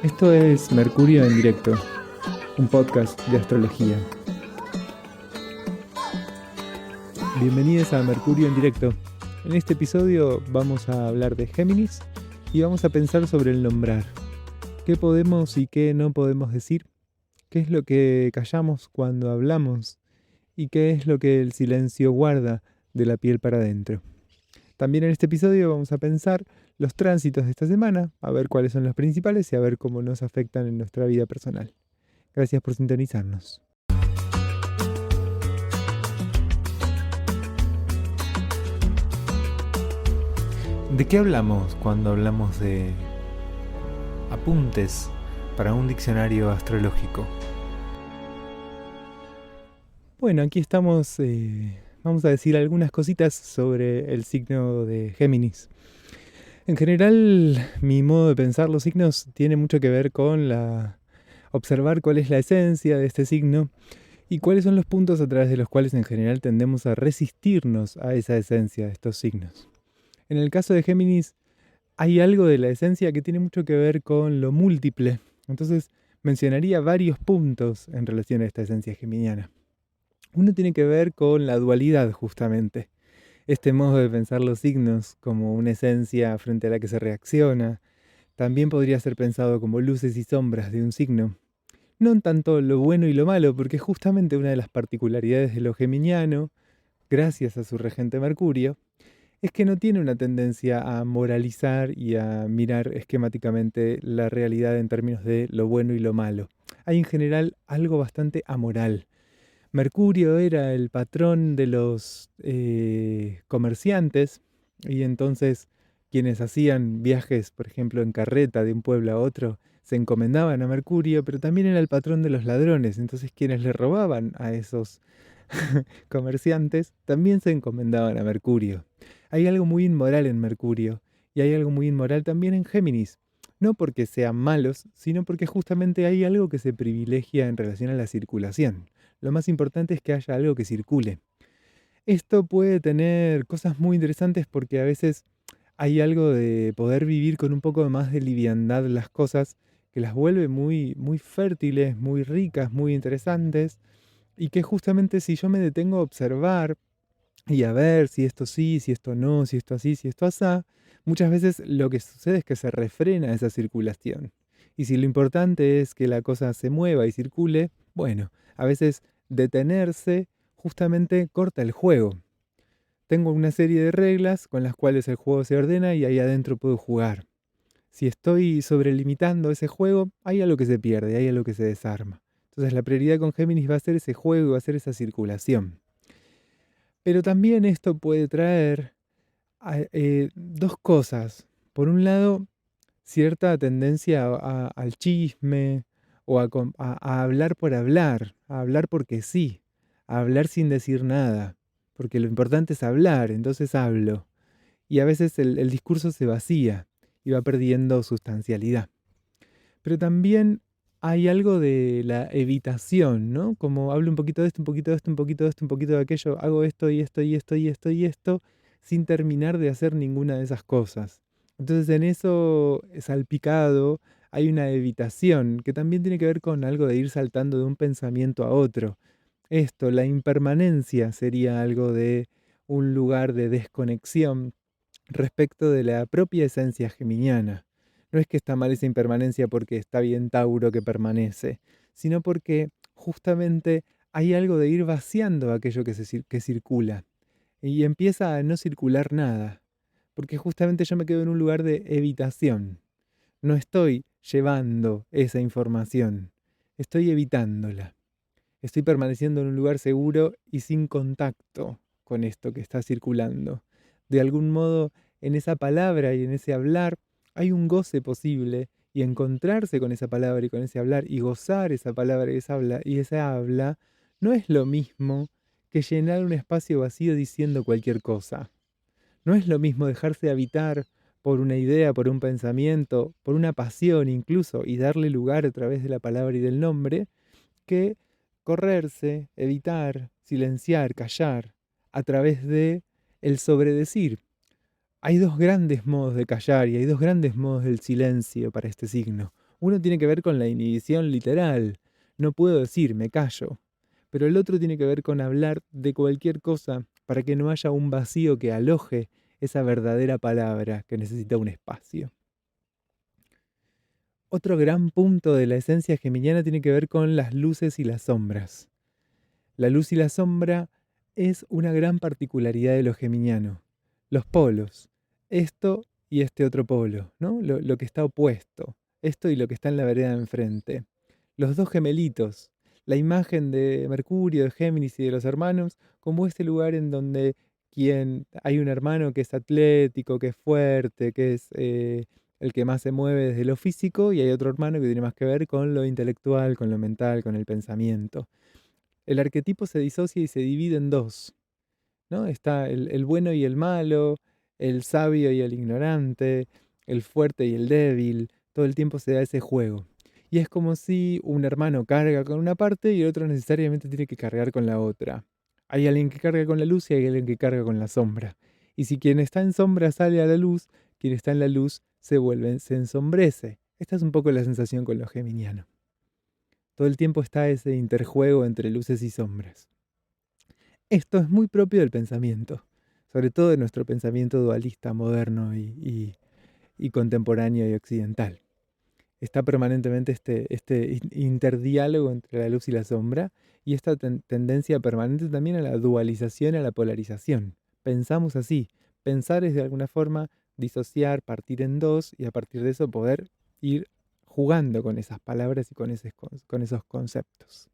Esto es Mercurio en Directo, un podcast de astrología. Bienvenidos a Mercurio en Directo. En este episodio vamos a hablar de Géminis y vamos a pensar sobre el nombrar. ¿Qué podemos y qué no podemos decir? ¿Qué es lo que callamos cuando hablamos? ¿Y qué es lo que el silencio guarda de la piel para adentro? También en este episodio vamos a pensar los tránsitos de esta semana, a ver cuáles son los principales y a ver cómo nos afectan en nuestra vida personal. Gracias por sintonizarnos. ¿De qué hablamos cuando hablamos de apuntes para un diccionario astrológico? Bueno, aquí estamos, vamos a decir algunas cositas sobre el signo de Géminis. En general, mi modo de pensar los signos tiene mucho que ver con observar cuál es la esencia de este signo y cuáles son los puntos a través de los cuales en general tendemos a resistirnos a esa esencia de estos signos. En el caso de Géminis, hay algo de la esencia que tiene mucho que ver con lo múltiple. Entonces, mencionaría varios puntos en relación a esta esencia geminiana. Uno tiene que ver con la dualidad, justamente. Este modo de pensar los signos como una esencia frente a la que se reacciona, también podría ser pensado como luces y sombras de un signo. No en tanto lo bueno y lo malo, porque justamente una de las particularidades de lo geminiano, gracias a su regente Mercurio, es que no tiene una tendencia a moralizar y a mirar esquemáticamente la realidad en términos de lo bueno y lo malo. Hay en general algo bastante amoral. Mercurio era el patrón de los comerciantes y entonces quienes hacían viajes, por ejemplo, en carreta de un pueblo a otro, se encomendaban a Mercurio, pero también era el patrón de los ladrones. Entonces quienes le robaban a esos comerciantes también se encomendaban a Mercurio. Hay algo muy inmoral en Mercurio y hay algo muy inmoral también en Géminis. No porque sean malos, sino porque justamente hay algo que se privilegia en relación a la circulación. Lo más importante es que haya algo que circule. Esto puede tener cosas muy interesantes porque a veces hay algo de poder vivir con un poco más de liviandad las cosas que las vuelve muy, muy fértiles, muy ricas, muy interesantes y que justamente si yo me detengo a observar y a ver si esto sí, si esto no, si esto así, si esto asá, muchas veces lo que sucede es que se refrena esa circulación. Y si lo importante es que la cosa se mueva y circule, bueno, a veces detenerse justamente corta el juego. Tengo una serie de reglas con las cuales el juego se ordena y ahí adentro puedo jugar. Si estoy sobrelimitando ese juego, hay algo que se pierde, hay algo que se desarma. Entonces la prioridad con Géminis va a ser ese juego, va a ser esa circulación. Pero también esto puede traer dos cosas. Por un lado, cierta tendencia al chisme o a hablar por hablar, a hablar porque sí, a hablar sin decir nada, porque lo importante es hablar, entonces hablo. Y a veces el discurso se vacía y va perdiendo sustancialidad. Pero también hay algo de la evitación, ¿no? Como hablo un poquito de esto, un poquito de esto, un poquito de esto, un poquito de aquello, hago esto y esto y esto y esto y esto, sin terminar de hacer ninguna de esas cosas. Entonces en eso salpicado hay una evitación que también tiene que ver con algo de ir saltando de un pensamiento a otro. Esto, la impermanencia sería algo de un lugar de desconexión respecto de la propia esencia geminiana. No es que está mal esa impermanencia porque está bien Tauro que permanece, sino porque justamente hay algo de ir vaciando aquello que circula y empieza a no circular nada, porque justamente yo me quedo en un lugar de evitación. No estoy llevando esa información, estoy evitándola. Estoy permaneciendo en un lugar seguro y sin contacto con esto que está circulando. De algún modo, en esa palabra y en ese hablar hay un goce posible y encontrarse con esa palabra y con ese hablar y gozar esa palabra y esa habla no es lo mismo que llenar un espacio vacío diciendo cualquier cosa. No es lo mismo dejarse habitar por una idea, por un pensamiento, por una pasión incluso y darle lugar a través de la palabra y del nombre, que correrse, evitar, silenciar, callar, a través de el sobredecir. Hay dos grandes modos de callar y hay dos grandes modos del silencio para este signo. Uno tiene que ver con la inhibición literal. No puedo decir, me callo. Pero el otro tiene que ver con hablar de cualquier cosa para que no haya un vacío que aloje esa verdadera palabra que necesita un espacio. Otro gran punto de la esencia geminiana tiene que ver con las luces y las sombras. La luz y la sombra es una gran particularidad de lo geminiano. Los polos, esto y este otro polo, ¿no? Lo que está opuesto, esto y lo que está en la vereda de enfrente. Los dos gemelitos, la imagen de Mercurio, de Géminis y de los hermanos, como este lugar en donde hay un hermano que es atlético, que es fuerte, que es el que más se mueve desde lo físico, y hay otro hermano que tiene más que ver con lo intelectual, con lo mental, con el pensamiento. El arquetipo se disocia y se divide en dos, ¿no? Está el bueno y el malo, el sabio y el ignorante, el fuerte y el débil. Todo el tiempo se da ese juego. Y es como si un hermano carga con una parte y el otro necesariamente tiene que cargar con la otra. Hay alguien que carga con la luz y hay alguien que carga con la sombra. Y si quien está en sombra sale a la luz, quien está en la luz se ensombrece. Esta es un poco la sensación con lo geminiano. Todo el tiempo está ese interjuego entre luces y sombras. Esto es muy propio del pensamiento, sobre todo de nuestro pensamiento dualista moderno y contemporáneo y occidental. Está permanentemente este interdiálogo entre la luz y la sombra y esta tendencia permanente también a la dualización, a la polarización. Pensamos así. Pensar es de alguna forma disociar, partir en dos y a partir de eso poder ir jugando con esas palabras y con esos conceptos.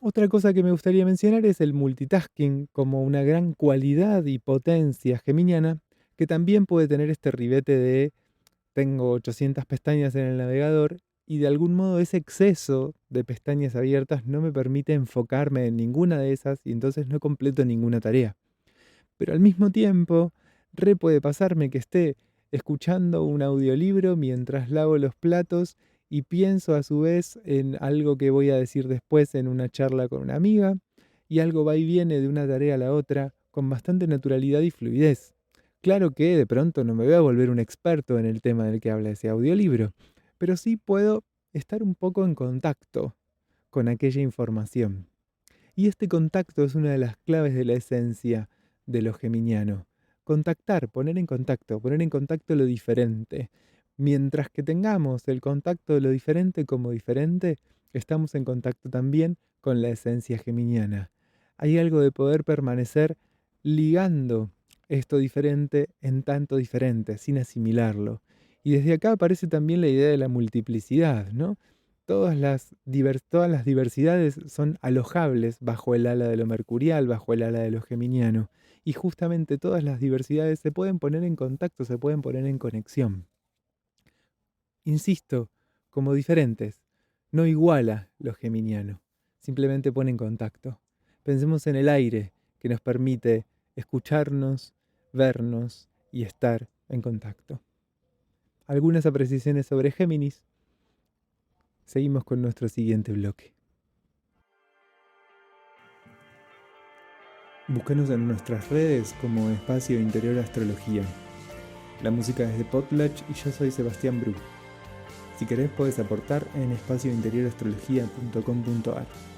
Otra cosa que me gustaría mencionar es el multitasking como una gran cualidad y potencia geminiana que también puede tener este ribete de tengo 800 pestañas en el navegador y de algún modo ese exceso de pestañas abiertas no me permite enfocarme en ninguna de esas y entonces no completo ninguna tarea. Pero al mismo tiempo, puede pasarme que esté escuchando un audiolibro mientras lavo los platos y pienso a su vez en algo que voy a decir después en una charla con una amiga, y algo va y viene de una tarea a la otra con bastante naturalidad y fluidez. Claro que de pronto no me voy a volver un experto en el tema del que habla ese audiolibro, pero sí puedo estar un poco en contacto con aquella información. Y este contacto es una de las claves de la esencia de lo geminiano. Contactar, poner en contacto lo diferente. Mientras que tengamos el contacto de lo diferente como diferente, estamos en contacto también con la esencia geminiana. Hay algo de poder permanecer ligando esto diferente en tanto diferente, sin asimilarlo. Y desde acá aparece también la idea de la multiplicidad, ¿no? Todas las diversidades son alojables bajo el ala de lo mercurial, bajo el ala de lo geminiano. Y justamente todas las diversidades se pueden poner en contacto, se pueden poner en conexión. Insisto, como diferentes, no iguala lo geminiano, simplemente pone en contacto. Pensemos en el aire que nos permite escucharnos, vernos y estar en contacto. Algunas apreciaciones sobre Géminis. Seguimos con nuestro siguiente bloque. Búscanos en nuestras redes como Espacio Interior Astrología. La música es de Potlatch y yo soy Sebastián Bru. Si querés podés aportar en espaciointeriorastrología.com.ar.